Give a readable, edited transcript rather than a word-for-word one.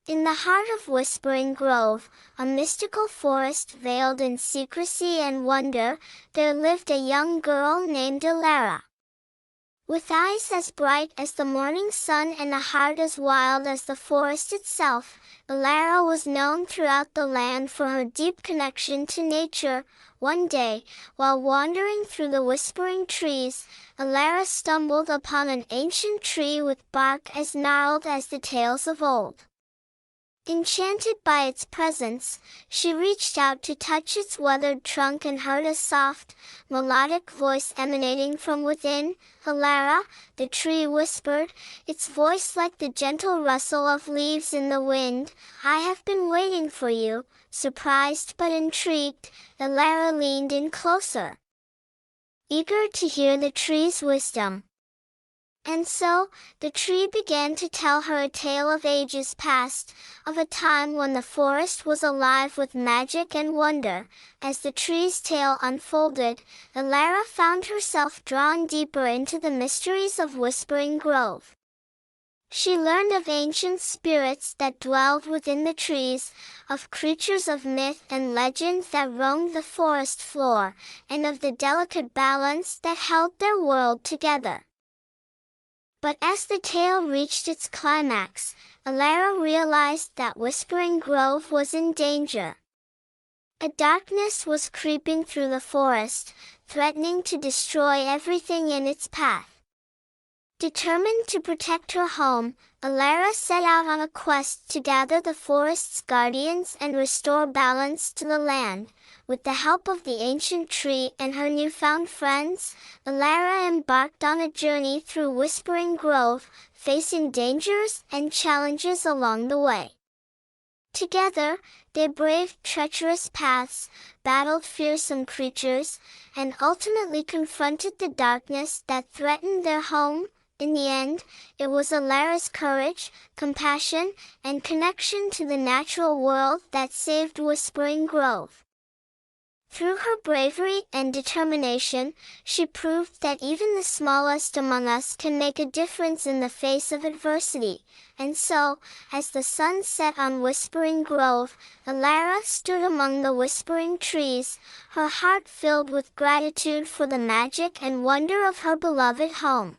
In the heart of Whispering Grove, a mystical forest veiled in secrecy and wonder, there lived a young girl named Elara. With eyes as bright as the morning sun and a heart as wild as the forest itself, Elara was known throughout the land for her deep connection to nature. One day, while wandering through the whispering trees, Elara stumbled upon an ancient tree with bark as gnarled as the tales of old. Enchanted by its presence, she reached out to touch its weathered trunk and heard a soft, melodic voice emanating from within. "Elara," the tree whispered, its voice like the gentle rustle of leaves in the wind, "I have been waiting for you." Surprised but intrigued, Elara leaned in closer, eager to hear the tree's wisdom. And so, the tree began to tell her a tale of ages past, of a time when the forest was alive with magic and wonder. As the tree's tale unfolded, Elara found herself drawn deeper into the mysteries of Whispering Grove. She learned of ancient spirits that dwelled within the trees, of creatures of myth and legend that roamed the forest floor, and of the delicate balance that held their world together. But as the tale reached its climax, Elara realized that Whispering Grove was in danger. A darkness was creeping through the forest, threatening to destroy everything in its path. Determined to protect her home, Elara set out on a quest to gather the forest's guardians and restore balance to the land. With the help of the ancient tree and her newfound friends, Elara embarked on a journey through Whispering Grove, facing dangers and challenges along the way. Together, they braved treacherous paths, battled fearsome creatures, and ultimately confronted the darkness that threatened their home. In the end, it was Elara's courage, compassion, and connection to the natural world that saved Whispering Grove. Through her bravery and determination, she proved that even the smallest among us can make a difference in the face of adversity. And so, as the sun set on Whispering Grove, Elara stood among the whispering trees, her heart filled with gratitude for the magic and wonder of her beloved home.